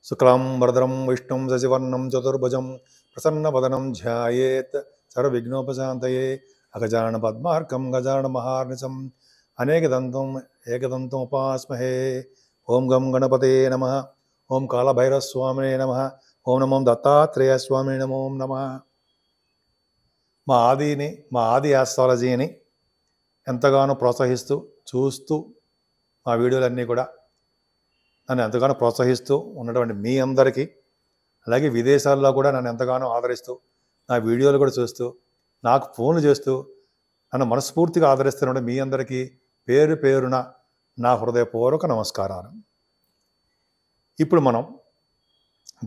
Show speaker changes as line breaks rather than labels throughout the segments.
శుక్లాం వరదరం విష్ణుం శశివర్ణం చతుర్భుజం ప్రసన్నవదనం ధ్యాయేత్ సర్వవిఘ్నోపశాంతయే అగజానన పద్మార్కం గజానన మహార్నిశం అనేకదంతం ఏకదంతం ఉపాస్మహే. ఓం గం గణపతే నమః. ఓం కాళభైరవస్వామినే నమః. ఓం నమో దత్తాత్రేయ స్వామినే నమో నమః. మా ఆది ఆస్ట్రాలజీని ఎంతగానో ప్రోత్సహిస్తూ చూస్తూ మా వీడియోలన్నీ కూడా నన్ను ఎంతగానో ప్రోత్సహిస్తూ ఉన్నటువంటి మీ అందరికీ, అలాగే విదేశాల్లో కూడా నన్ను ఎంతగానో ఆదరిస్తూ నా వీడియోలు కూడా చూస్తూ నాకు ఫోన్లు చేస్తూ నన్ను మనస్ఫూర్తిగా ఆదరిస్తున్న మీ అందరికీ పేరు పేరున నా హృదయపూర్వక నమస్కారాలు. ఇప్పుడు మనం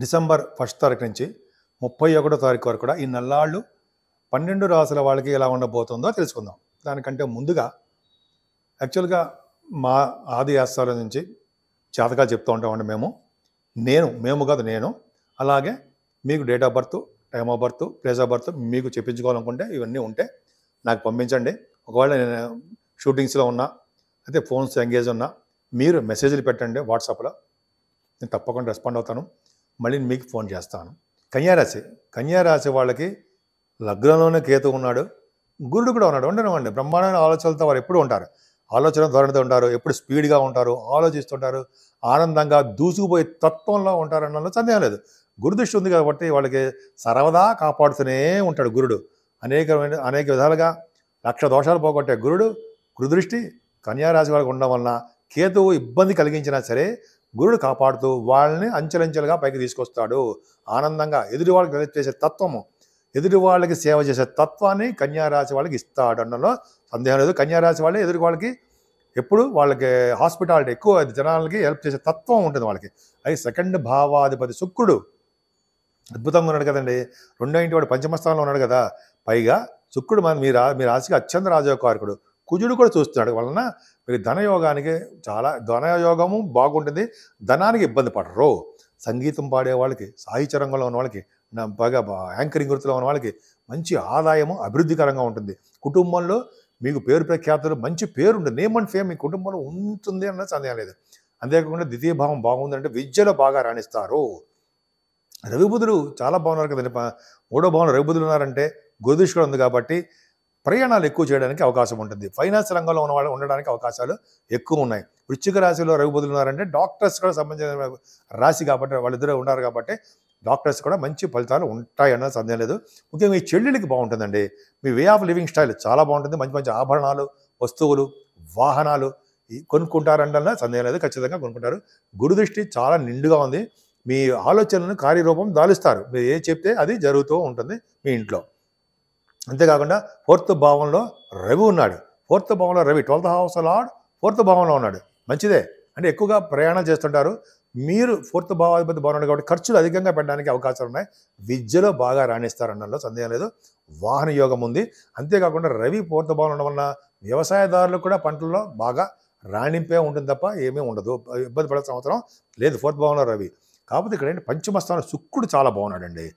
డిసెంబర్ 1 తారీఖు నుంచి 31వ తారీఖు వరకు కూడా ఈ నెల్లాళ్ళు 12 రాసుల వాళ్ళకి ఎలా ఉండబోతుందో తెలుసుకుందాం. దానికంటే ముందుగా యాక్చువల్గా మా ఆది ఆస్థానం నుంచి జాతకాలు చెప్తూ ఉంటామండి మేము కాదు నేను. అలాగే మీకు date of birth, time of birth, place of birth మీకు చెప్పించుకోవాలనుకుంటే ఇవన్నీ ఉంటే నాకు పంపించండి. ఒకవేళ నేను షూటింగ్స్లో ఉన్నా అయితే ఫోన్స్ ఎంగేజ్ ఉన్నా మీరు మెసేజ్లు పెట్టండి వాట్సాప్లో, నేను తప్పకుండా రెస్పాండ్ అవుతాను. మళ్ళీ మీకు ఫోన్ చేస్తాను. కన్యారాశి వాళ్ళకి లగ్నంలోనే కేతు ఉన్నాడు, గురుడు కూడా ఉన్నాడు. ఉండనివ్వండి, బ్రహ్మాండమైన ఆలోచనలతో వారు ఎప్పుడు ఉంటారు, ఆలోచన ధోరణితో ఉంటారు, ఎప్పుడు స్పీడ్గా ఉంటారు, ఆలోచిస్తుంటారు, ఆనందంగా దూసుకుపోయే తత్వంలో ఉంటారు అన్నలో సందేహం లేదు. గురుదృష్టి ఉంది కాబట్టి వాళ్ళకి సర్వదా కాపాడుతూనే ఉంటాడు గురుడు. అనేక విధాలుగా 1,00,000 దోషాలు పోగొట్టే గురుదృష్టి కన్యారాశి వాళ్ళకి ఉండడం వలన కేతువు ఇబ్బంది కలిగించినా సరే గురుడు కాపాడుతూ వాళ్ళని అంచెలంచెలుగా పైకి తీసుకొస్తాడు. ఆనందంగా ఎదుటి వాళ్ళకి హెల్ప్ చేసే తత్వము, ఎదుటి వాళ్ళకి సేవ చేసే తత్వాన్ని కన్యారాశి వాళ్ళకి ఇస్తాడు అనడంలో సందేహం లేదు. కన్యారాశి వాళ్ళే ఎదుటి వాళ్ళకి ఎప్పుడు వాళ్ళకి హాస్పిటాలిటీ ఎక్కువ, జనాలకి హెల్ప్ చేసే తత్వం ఉంటుంది వాళ్ళకి. అది 2వ భావాధిపతి శుక్రుడు అద్భుతంగా ఉన్నాడు కదండి. 2వ ఇంటి వాడు పంచమస్థానంలో ఉన్నాడు కదా. పైగా శుక్రుడు మీ రాశికి అత్యంత రాజయోగకారకుడు. కుజుడు కూడా చూస్తున్నాడు వలన మీరు ధనయోగానికి ధనయోగము బాగుంటుంది, ధనానికి ఇబ్బంది పడరు. సంగీతం పాడే వాళ్ళకి, సాహిత్య రంగంలో ఉన్న వాళ్ళకి, బాగా యాంకరింగ్ వృత్తిలో ఉన్న వాళ్ళకి మంచి ఆదాయము అభివృద్ధికరంగా ఉంటుంది. కుటుంబంలో మీకు పేరు ప్రఖ్యాతులు, మంచి పేరు ఉంటుంది, నేమ్ అండ్ ఫేమ్ మీ కుటుంబంలో ఉంటుంది అన్నది సందేహం లేదు. అంతేకాకుండా ద్వితీయ భావం బాగుందంటే విద్యలో బాగా రాణిస్తారు. రవిబుధుడు చాలా బాగున్నారు కదండి. 3వ భావంలో రవిబుధులు ఉన్నారంటే గురుదృష్టి కూడా ఉంది కాబట్టి ప్రయాణాలు ఎక్కువ చేయడానికి అవకాశం ఉంటుంది. ఫైనాన్స్ రంగంలో ఉన్న వాళ్ళు ఉండడానికి అవకాశాలు ఎక్కువ ఉన్నాయి. వృశ్చిక రాశిలో రవిబుధులు ఉన్నారంటే డాక్టర్స్ కూడా సంబంధించిన రాశి కాబట్టి వాళ్ళిద్దరూ ఉన్నారు కాబట్టి డాక్టర్స్ కూడా మంచి ఫలితాలు ఉంటాయి అన్నది సందేహం లేదు. ముఖ్యంగా మీ చెల్లెలకి బాగుంటుందండి. మీ వే ఆఫ్ లివింగ్ స్టైల్ చాలా బాగుంటుంది. మంచి మంచి ఆభరణాలు, వస్తువులు, వాహనాలు కొనుక్కుంటారనడంలో సందేహం లేదు. ఖచ్చితంగా కొనుక్కుంటారు. గురుదృష్టి చాలా నిండుగా ఉంది. మీ ఆలోచనలను కార్యరూపం దాలుస్తారు. మీరు ఏది చెప్తే అది జరుగుతూ ఉంటుంది మీ ఇంట్లో. అంతేకాకుండా 4వ భావంలో రవి ఉన్నాడు. 4వ భావంలో రవి 12th హౌస్ లార్డ్ 4వ భావంలో ఉన్నాడు. మంచిదే, అంటే ఎక్కువగా ప్రయాణం చేస్తుంటారు. మీరు 4వ భావాధిపతి బాగున్నాడు కాబట్టి ఖర్చులు అధికంగా పెట్టడానికి అవకాశాలు ఉన్నాయి. విద్యలో బాగా రాణిస్తారన్నలో సందేహం లేదు. వాహన యోగం ఉంది. అంతేకాకుండా రవి 4వ భావంలో ఉండడం వలన వ్యవసాయదారులు కూడా పంటల్లో బాగా రాణింపే ఉంటుంది తప్ప ఏమీ ఉండదు, ఇబ్బంది పడాల్సిన అవసరం లేదు 4వ భావంలో రవి. కాకపోతే ఇక్కడ ఏంటి, పంచమస్థానంలో శుక్రుడు చాలా బాగున్నాడండి,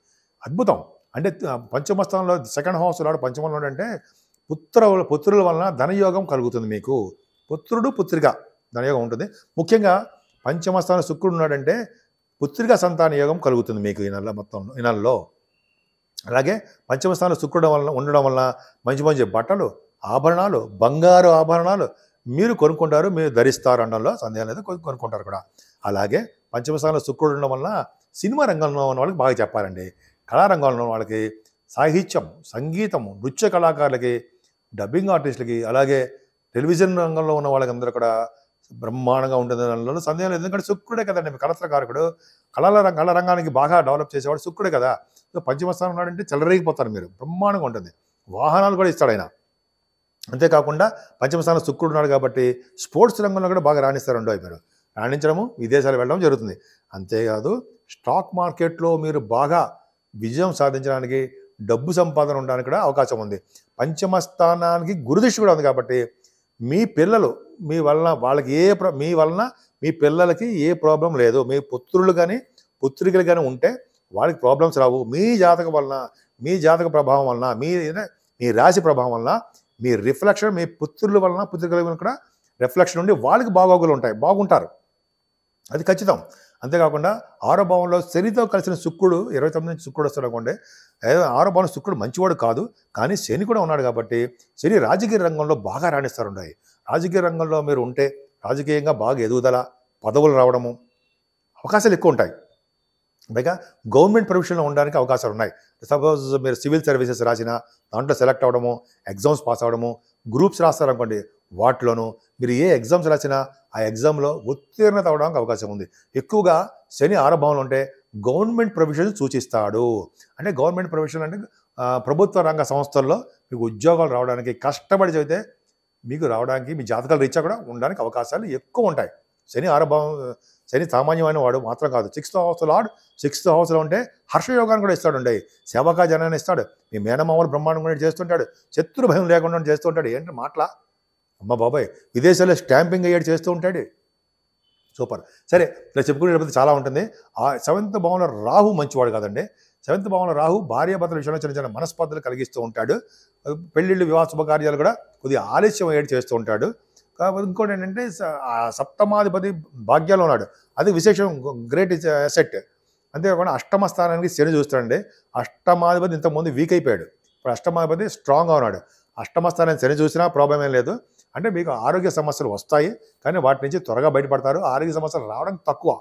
అద్భుతం. అంటే పంచమస్థానంలో 2nd హౌస్ లాడు పంచమంలో అంటే పుత్రుల వలన ధనయోగం కలుగుతుంది మీకు. పుత్రిక ధనయోగం ఉంటుంది. ముఖ్యంగా పంచమస్థానంలో శుక్రుడు ఉన్నాడంటే పుత్రిక సంతాన యోగం కలుగుతుంది మీకు ఈ నెలలో. అలాగే పంచమస్థానంలో శుక్రుడు ఉండడం వలన మంచి మంచి బట్టలు, ఆభరణాలు, బంగారు ఆభరణాలు మీరు కొనుక్కుంటారు, మీరు ధరిస్తారు అనడంలో సందేహం లేదు, కొనుక్కుంటారు కూడా. అలాగే పంచమస్థానంలో శుక్రుడు ఉండడం వలన సినిమా రంగంలో ఉన్న వాళ్ళకి బాగా చెప్పాలండి. కళారంగంలో ఉన్న వాళ్ళకి, సాహిత్యం, సంగీతము, నృత్య కళాకారులకి, డబ్బింగ్ ఆర్టిస్టులకి, అలాగే టెలివిజన్ రంగంలో ఉన్న వాళ్ళకందరూ కూడా బ్రహ్మాండంగా ఉంటుంది దానిలో సందేహం లేదు. ఎందుకంటే శుక్రుడే కదండి కళాకారకుడు. కళా రంగానికి బాగా డెవలప్ చేసేవాడు శుక్రుడే కదా. సో పంచమస్థానం ఉన్నాడంటే చెలరేగిపోతారు మీరు, బ్రహ్మాండంగా ఉంటుంది. వాహనాలు కూడా ఇస్తాడు ఆయన. అంతేకాకుండా పంచమస్థానం శుక్రుడు ఉన్నాడు కాబట్టి స్పోర్ట్స్ రంగంలో కూడా బాగా రాణిస్తారు. మీరు రాణించడము, విదేశాలు వెళ్ళడం జరుగుతుంది. అంతేకాదు స్టాక్ మార్కెట్లో మీరు బాగా విజయం సాధించడానికి, డబ్బు సంపాదన ఉండడానికి కూడా అవకాశం ఉంది. పంచమస్థానానికి గురుదృష్టి కూడా ఉంది కాబట్టి మీ పిల్లలు మీ వలన మీ పిల్లలకి ఏ ప్రాబ్లం లేదు. మీ పుత్రులు కానీ పుత్రికలు కానీ ఉంటే వాళ్ళకి ప్రాబ్లమ్స్ రావు. మీ జాతకం వలన, మీ జాతక ప్రభావం వలన, మీ రాశి ప్రభావం వలన, మీ రిఫ్లెక్షన్ మీ పుత్రుల వలన, పుత్రికల వలన కూడా రిఫ్లెక్షన్ ఉండి వాళ్ళకి బాగోగులు ఉంటాయి, బాగుంటారు, అది ఖచ్చితం. అంతేకాకుండా ఆరో భావంలో శనితో కలిసిన శుక్రుడు 29 నుంచి శుక్రుడు వస్తాడు అనుకోండి. ఆరో భావంలో శుక్రుడు మంచివాడు కాదు, కానీ శని కూడా ఉన్నాడు కాబట్టి శని రాజకీయ రంగంలో బాగా రాణిస్తారుంటాయి. రాజకీయ రంగంలో మీరు ఉంటే రాజకీయంగా బాగా ఎదుగుదల, పదవులు రావడము అవకాశాలు ఎక్కువ ఉంటాయి. పైగా గవర్నమెంట్ ప్రొఫెషన్లో ఉండడానికి అవకాశాలు ఉన్నాయి. సపోజ్ మీరు సివిల్ సర్వీసెస్ రాసినా దాంట్లో సెలెక్ట్ అవ్వడము, ఎగ్జామ్స్ పాస్ అవ్వడము, గ్రూప్స్ రాస్తారనుకోండి వాటిలోనూ మీరు ఏ ఎగ్జామ్స్ రాసినా ఆ ఎగ్జామ్లో ఉత్తీర్ణత అవడానికి అవకాశం ఉంది. ఎక్కువగా శని ఆరో భావంలో ఉంటే గవర్నమెంట్ ప్రొఫెషన్ సూచిస్తాడు. అంటే గవర్నమెంట్ ప్రొఫెషన్ అంటే ప్రభుత్వ రంగ సంస్థల్లో మీకు ఉద్యోగాలు రావడానికి కష్టపడి చదివితే మీకు రావడానికి మీ జాతకాల రీత్యా కూడా ఉండడానికి అవకాశాలు ఎక్కువ ఉంటాయి. శని ఆరో భావం, శని సామాన్యమైన వాడు మాత్రం కాదు. 6th house లార్డ్ 6th హౌస్లో ఉంటే హర్షయోగాన్ని కూడా ఇస్తాడు. సేవకా జనాన్ని ఇస్తాడు. మీ మేనమామలు బ్రహ్మాండం కూడా చేస్తుంటాడు. శత్రు భయం లేకుండా చేస్తూ ఉంటాడు. ఏంటి మాటలా అమ్మ బాబాయ్, విదేశాల్లో స్టాంపింగ్ అయ్యాడు చేస్తూ ఉంటాడు. సూపర్. సరే, ఇలా చెప్పుకునేటప్పుడు చాలా ఉంటుంది. ఆ 7th భావంలో రాహు మంచివాడు కాదండి. 7th భావంలో రాహు భార్యాభర్తల విషయంలో చిన్న చిన్న మనస్పర్ధలు కలిగిస్తూ ఉంటాడు. పెళ్ళిళ్ళు, వివాహ శుభకార్యాలు కూడా కొద్దిగా ఆలస్యం అయ్యేది చేస్తూ ఉంటాడు. కాకపోతే ఇంకోటి ఏంటంటే సప్తమాధిపతి భాగ్యాలు ఉన్నాడు. అది విశేషం, గ్రేట్ అసెట్. అంతేకాకుండా అష్టమ స్థానానికి శని చూస్తాడండి. అష్టమాధిపతి ఇంతకుముందు వీక్ అయిపోయాడు, ఇప్పుడు అష్టమాధిపతి స్ట్రాంగ్గా ఉన్నాడు. అష్టమ స్థానాన్ని శని చూసినా ప్రాబ్లం ఏం లేదు. అంటే మీకు ఆరోగ్య సమస్యలు వస్తాయి, కానీ వాటి నుంచి త్వరగా బయటపడతారు. ఆరోగ్య సమస్యలు రావడం తక్కువ,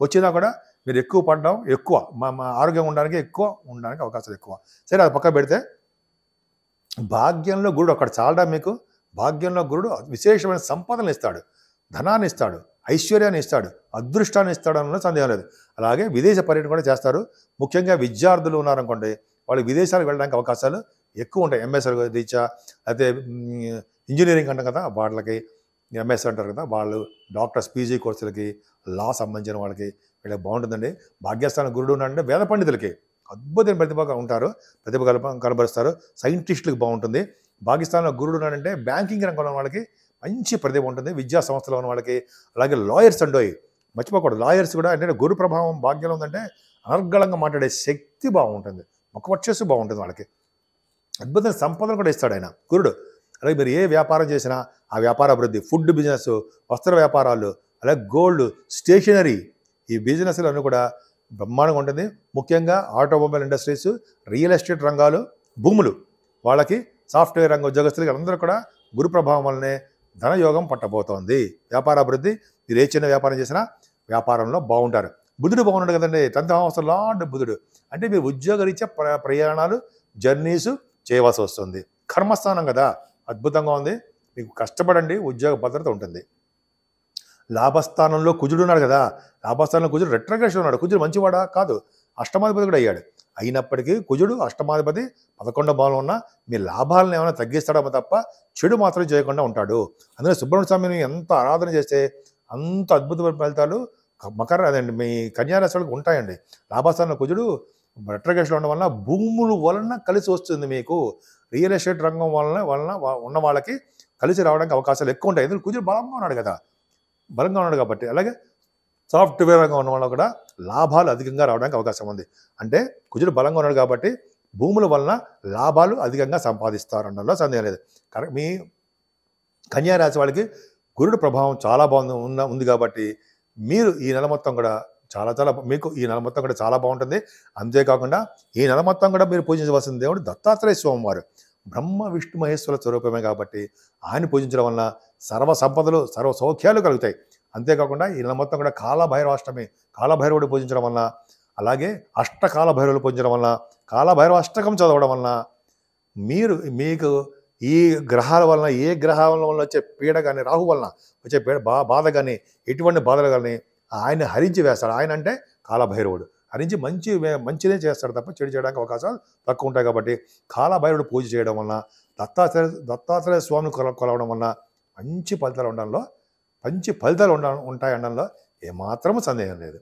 వచ్చినా కూడా మీరు ఎక్కువ పడడం ఎక్కువ, మా ఆరోగ్యం ఉండడానికి అవకాశాలు ఎక్కువ. సరే, అది పక్క పెడితే భాగ్యంలో గురుడు అక్కడ చాలడా మీకు. భాగ్యంలో గురుడు విశేషమైన సంపదలను ఇస్తాడు, ధనాన్ని ఇస్తాడు, ఐశ్వర్యాన్ని ఇస్తాడు, అదృష్టాన్ని ఇస్తాడు అన్న సందేహం లేదు. అలాగే విదేశ పర్యటన కూడా చేస్తారు. ముఖ్యంగా విద్యార్థులు ఉన్నారనుకోండి, వాళ్ళు విదేశాలకు వెళ్ళడానికి అవకాశాలు ఎక్కువ ఉంటాయి. ఎంఎస్ రీత్యా, అయితే ఇంజనీరింగ్ అంటాం కదా వాళ్ళకి ఎంఎస్ అంటారు కదా, వాళ్ళు డాక్టర్స్ పీజీ కోర్సులకి, లా సంబంధించిన వాళ్ళకి వీళ్ళకి బాగుంటుందండి. భాగ్యస్థాన గురుడు ఉన్నాడంటే వేద పండితులకి అద్భుతమైన ప్రతిభ ఉంటారు, ప్రతిభ కనబరుస్తారు. సైంటిస్టులకు బాగుంటుంది. భాగ్యస్థానంలో గురుడు ఉన్నాడంటే బ్యాంకింగ్ రంగంలో వాళ్ళకి మంచి ప్రతిభ ఉంటుంది. విద్యా సంస్థలో ఉన్న వాళ్ళకి, అలాగే లాయర్స్ అండోయి మర్చిపోకూడదు. లాయర్స్ కూడా అంటే గురు ప్రభావం భాగ్యంలో ఉందంటే అనర్గళంగా మాట్లాడే శక్తి బాగుంటుంది, ముఖవర్చస్సు బాగుంటుంది వాళ్ళకి. అద్భుతమైన సంపదను కూడా ఇస్తాడు ఆయన గురుడు. అలాగే మీరు ఏ వ్యాపారం చేసినా ఆ వ్యాపార అభివృద్ధి, ఫుడ్ బిజినెస్, వస్త్ర వ్యాపారాలు, అలాగే గోల్డ్, స్టేషనరీ, ఈ బిజినెస్లు అన్నీ కూడా బ్రహ్మాండంగా ఉంటుంది. ముఖ్యంగా ఆటోమొబైల్ ఇండస్ట్రీస్, రియల్ ఎస్టేట్ రంగాలు, భూములు, వాళ్ళకి సాఫ్ట్వేర్ రంగ ఉద్యోగస్తులకి అందరూ కూడా గురు ప్రభావం వల్లనే ధనయోగం పట్టబోతోంది. వ్యాపార అభివృద్ధి, మీరు ఏ చిన్న వ్యాపారం చేసినా వ్యాపారంలో బాగుంటారు. బుధుడు బాగున్నాడు కదండి, 10th house లార్డ్ బుధుడు. అంటే మీరు ఉద్యోగరీత్యా ప్రయాణాలు, జర్నీస్ చేయవలసి వస్తుంది. కర్మస్థానం కదా, అద్భుతంగా ఉంది. మీకు కష్టపడండి, ఉద్యోగ భద్రత ఉంటుంది. లాభస్థానంలో కుజుడు ఉన్నాడు కదా, లాభస్థానంలో కుజుడు రెట్రోగ్రెషన్ ఉన్నాడు. కుజుడు మంచివాడా కాదు, అష్టమాధిపతి కూడా అయ్యాడు. అయినప్పటికీ కుజుడు అష్టమాధిపతి 11వ భావంలో ఉన్న మీ లాభాలను ఏమైనా తగ్గిస్తాడో తప్ప చెడు మాత్రం చేయకుండా ఉంటాడు. అందులో సుబ్రహ్మణ్య స్వామిని ఎంత ఆరాధన చేస్తే అంత అద్భుతమైన ఫలితాలు అదండి మీ కన్యారాశి వాళ్ళకి ఉంటాయండి. లాభస్థానంలో కుజుడు రెట్రోగ్రెషన్ ఉండడం వలన భూముల వలన కలిసి వస్తుంది. మీకు రియల్ ఎస్టేట్ రంగం వలన ఉన్న వాళ్ళకి కలిసి రావడానికి అవకాశాలు ఎక్కువ ఉంటాయి. ఎందుకంటే కుజుడు బలంగా ఉన్నాడు కాబట్టి. అలాగే సాఫ్ట్వేర్ రంగం ఉన్న వాళ్ళు కూడా లాభాలు అధికంగా రావడానికి అవకాశం ఉంది. అంటే కుజుడు బలంగా ఉన్నాడు కాబట్టి భూముల వలన లాభాలు అధికంగా సంపాదిస్తారు అనడంలో సందేహం లేదు. కరెక్ట్. మీ కన్యా రాశి వాళ్ళకి గురుడు ప్రభావం చాలా ఉంది కాబట్టి మీరు ఈ నెల మొత్తం కూడా మీకు ఈ నెల మొత్తం కూడా చాలా బాగుంటుంది. అంతేకాకుండా ఈ నెల మొత్తం కూడా మీరు పూజించవలసిన దేవుడు దత్తాత్రేయ స్వామి వారు. బ్రహ్మ విష్ణు మహేశ్వర స్వరూపమే కాబట్టి ఆయన పూజించడం వలన సర్వ సంపదలు, సర్వ సౌఖ్యాలు కలుగుతాయి. అంతేకాకుండా ఈ నెల మొత్తం కూడా కాలభైరవాష్టమి, కాలభైరవుడు పూజించడం వలన, అలాగే అష్టకాలభైరవులు పూజించడం వలన, కాలభైరవ అష్టకం చదవడం వలన మీకు ఈ గ్రహాల వలన, ఏ గ్రహాల వలన వచ్చే పీడ కానీ, రాహు వలన వచ్చే పీడ బాధ కానీ, ఎటువంటి బాధలు కానీ ఆయన హరించి వేస్తాడు. ఆయన అంటే కాలభైరవుడు హరించి మంచిదే చేస్తాడు తప్ప చెడు చేయడానికి అవకాశాలు తక్కువ ఉంటాయి. కాబట్టి కాలభైరవుడు పూజ చేయడం వలన, దత్తాత్రేయ స్వామిని కొలవడం వలన మంచి ఫలితాలు ఉంటాయి అనడంలో ఏమాత్రము సందేహం లేదు.